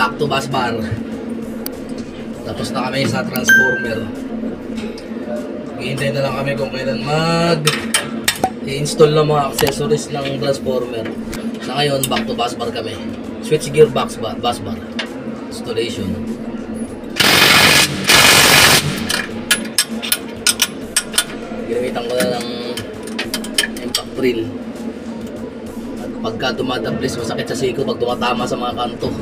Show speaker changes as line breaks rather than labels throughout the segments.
back to bus bar. Tapos na kami sa transformer. Hihintay na lang kami kung kailan i-install ng mga accessories ng transformer. Sa ngayon, back to bus bar kami. Switch gear bus bar installation. Ginamitan ko na ng impact drill. At pagka dumadablis, masakit sa siko pag tumatama sa mga kanto.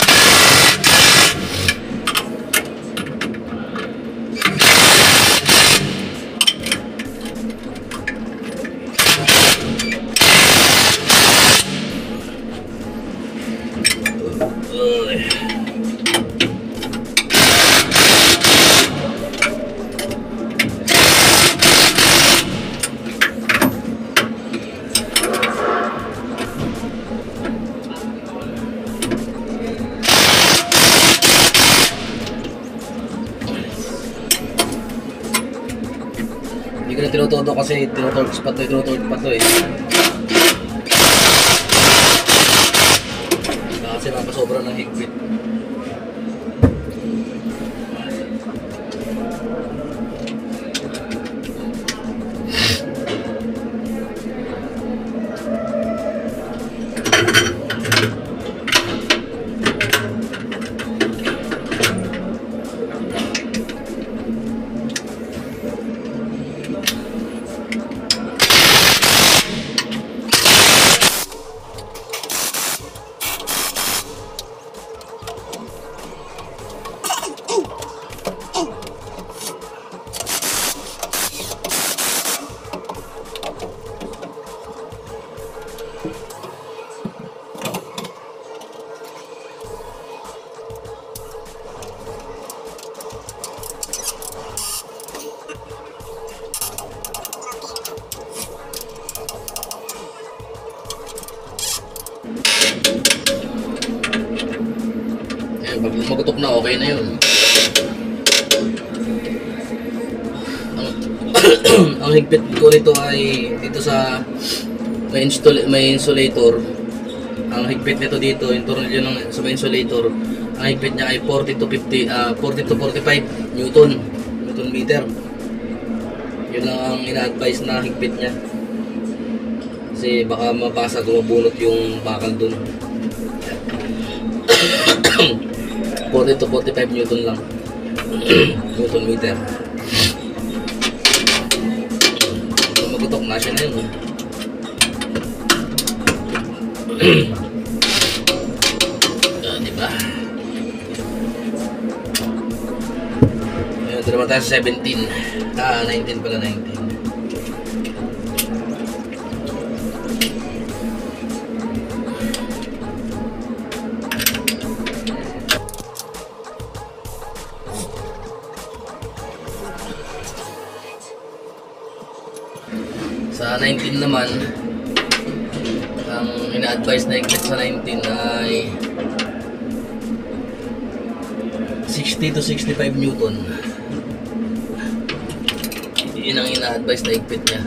Hindi ko na tinutodo kasi tinutorch pa to eh. Kasi mapasobra ng higpit. Ayan, pag magutok na, okay na yun. Ang higpit ko nito ay dito sa may insulator. Ang higpit nito dito, yung tornilyo ng sa may insulator, ang higpit niya ay 40 to 45 Newton meter. Yun lang ang ina-advise na higpit niya. Kasi baka mabasag o mabunot yung bakal dun. 40 to 45 Newton lang. Newton meter. So magutok na siya na yun. Diba? Ayun, ito naman tayo sa 17. 19 pala, 19. Sa 19 naman, ang ina-advise na higpit sa 19 ay 60 to 65 Newton. Yun ang ina-advise na higpit niya.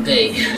Okay.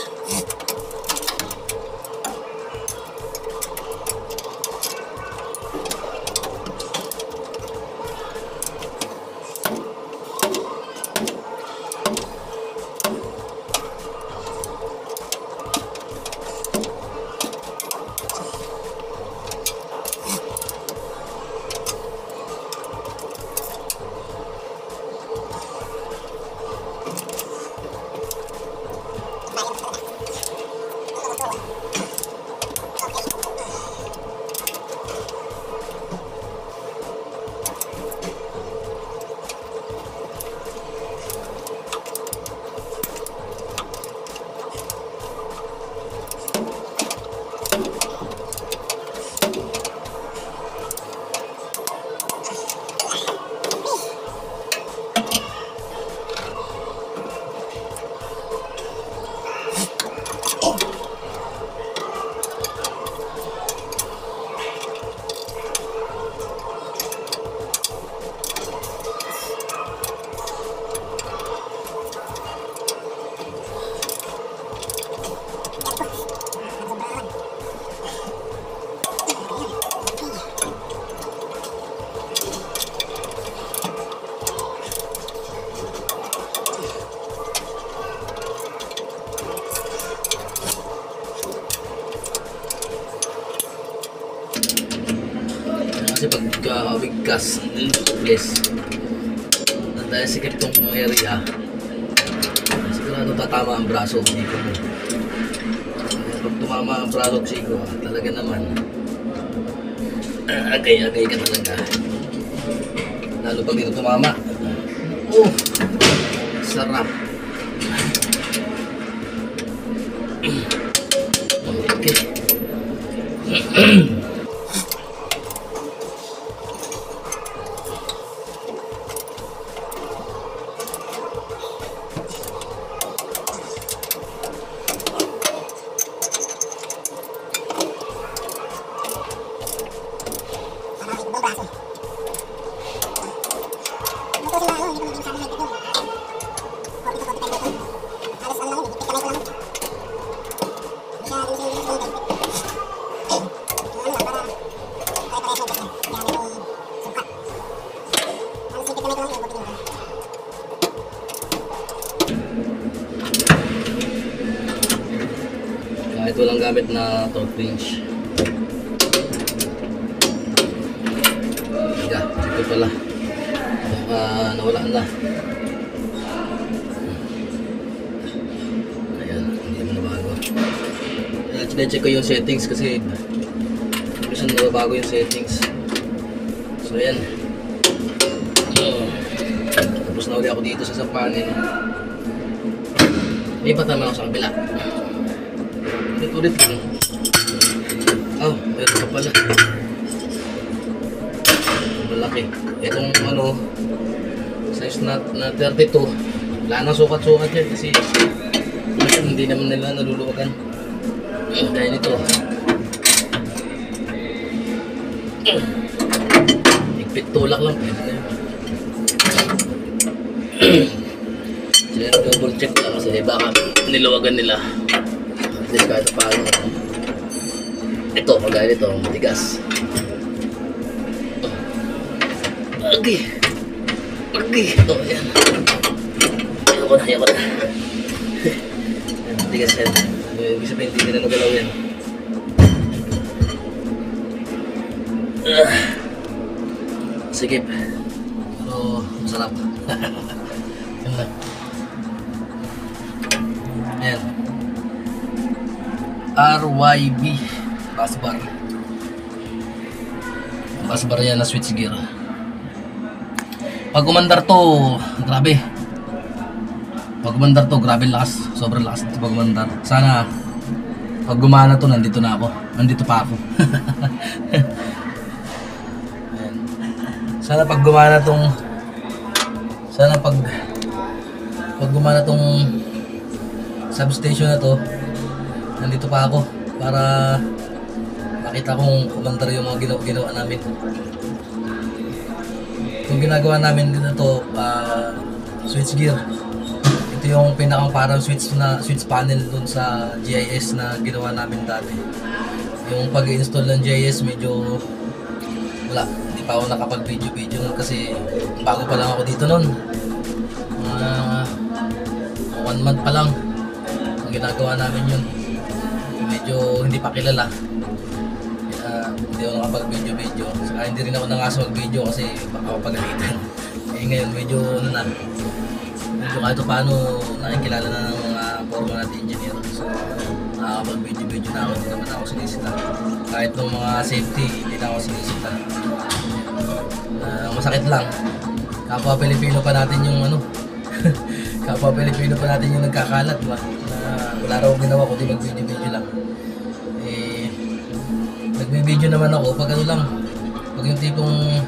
bigkas, please. Dahil sikip tong area, sigurado tatama ang braso ko dito mo. Pag tumama ang braso ko, talaga naman, agay-agay ka talaga. Lalo pag dito tumama. Oh, sarap. Okay. Kahit walang gamit na torque wrench. Higa, ito pala. Baka nawala na. Ayan, hindi mo nabago. Chinecheck ko yung settings kasi minsan nababago yung settings. So ayan. Tapos na ulit ako dito sa sampanin. Lipat naman ako sa kabila. Ulit lang. Oh, meron pa pala. Malaki. Itong ano, size na 32. Wala nang sukat-sukat yan kasi hindi naman nila naluluwagan. Dahil ito. Higpit tulak lang. Kaya double check lang kasi baka niluwagan nila. At least kahit paano. Ito, magaya nito, matigas. Okay. Ito, ayan. Ayoko na. Matigas yan. Ibig sabihin, hindi na nagalaw yan. Sikip. Pero, masarap. Yan lang. Ayan. RYB bus bar. Bus bar yan na switch gear. Pag umandar to, grabe. Pag umandar to, grabe lakas. Sobrang lakas ito pag umandar. Sana pag gumana to, nandito na ako. Nandito pa ako. Sana pag gumana tong gumana tong substation na to, nandito pa ako para makita kong kumandar yung mga ginawa namin. Yung ginagawa namin dito, switch gear. Ito yung pinakang parang switch panel dun sa GIS na ginawa namin dati. Yung pag-install ng GIS medyo wala, hindi pa ako nakapag-video nun kasi bago pa lang ako dito nun. 1 month pa lang ang ginagawa namin yun. Medyo hindi pa kilala. Hindi ako nakapag-video. Saka hindi rin ako nangaso mag-video kasi baka ako pagalitan. Ngayon medyo medyo kahit paano nakikilala na ng mga foreman at engineer. So nakakapag-video na ako, hindi naman ako sinisita. Kahit ng mga safety, hindi na ako sinisita. Masakit lang. Kapwa Pilipino pa natin yung kapwa Pilipino pa natin yung nagkakalat, ba? Wala raw ginawa kundi mag-video lang. Nagbi-video naman ako pag lang. Pag yung tipong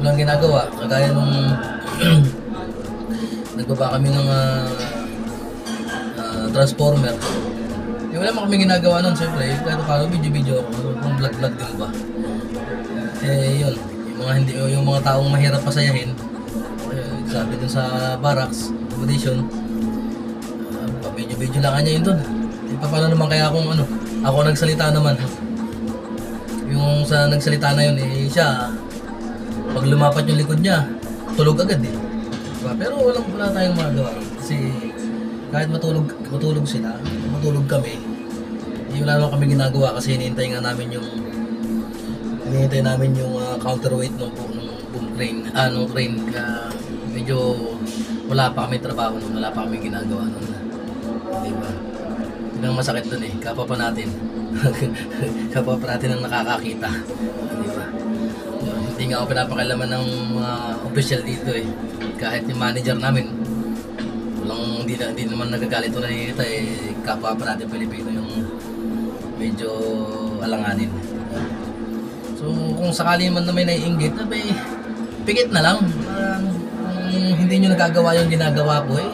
walang ginagawa, kagaya nung nagbaba kami ng transformer. Wala naman kami ginagawa nun, siyempre. Kahit paano video ako, kung vlog din ba. Yun. Yung mga taong mahirap pasayahin, sabi dun sa barracks, accommodation, video lang kanya yun dun. Paano naman kaya kung ako nagsalita naman. Yung sa nagsalita na yun, siya, pag lumapat yung likod niya, tulog agad eh. Diba? Pero wala tayong magagawa. Kasi kahit matulog sila, matulog kami, wala naman kami ginagawa kasi hinihintay namin yung counterweight ng boom crane, nung crane, medyo wala pa kami trabaho nun, wala pa kami ginagawa nun. Diba? Yun ang masakit dun eh, kapwa pa natin. Kapwa pa natin ang nakakakita. Diba? Hindi nga ako pinapakialaman ng mga official dito eh. Kahit yung manager namin, hindi naman nagagalit o nakikita eh, kapwa pa natin Pilipino yung medyo alanganin. So kung sakali man na may naiinggit, abay, pikit na lang. Kung hindi nyo nagagawa yung ginagawa ko eh,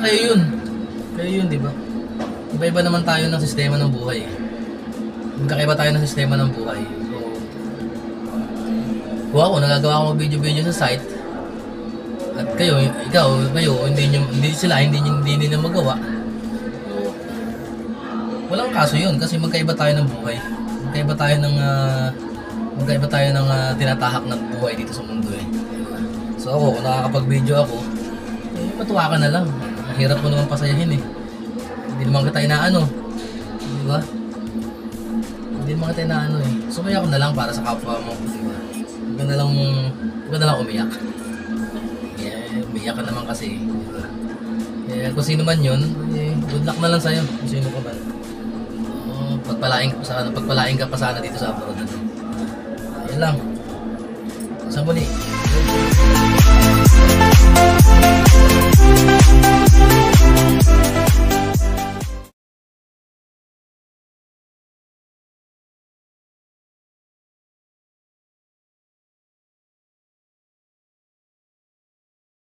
kayo yun, di ba? Iba-iba naman tayo ng sistema ng buhay. Magkakaiba tayo ng sistema ng buhay. So, kung ako, nagagawa ko video-video sa site, at kayo, hindi nila magawa. So, walang kaso yun, kasi magkaiba tayo ng buhay. Magkaiba tayo ng tinatahak ng buhay dito sa mundo eh. So ako, kung nakakapag-video ako, eh, matuwa ka na lang. Ang hirap mo naman pasayahin eh. Hindi naman kita inaano. Di ba? Hindi naman kita inaano eh. So kaya ako na lang para sa kapwa mo. Di ba? Huwag ka na lang umiyak. Yeah, umiyak ka naman kasi. Di ba? Eh, kung sino man yun, eh, good luck na lang sa'yo. Kung sino ka man. Pagpalaing ka pa sana dito sa abroad. Ayun lang. Sa muli.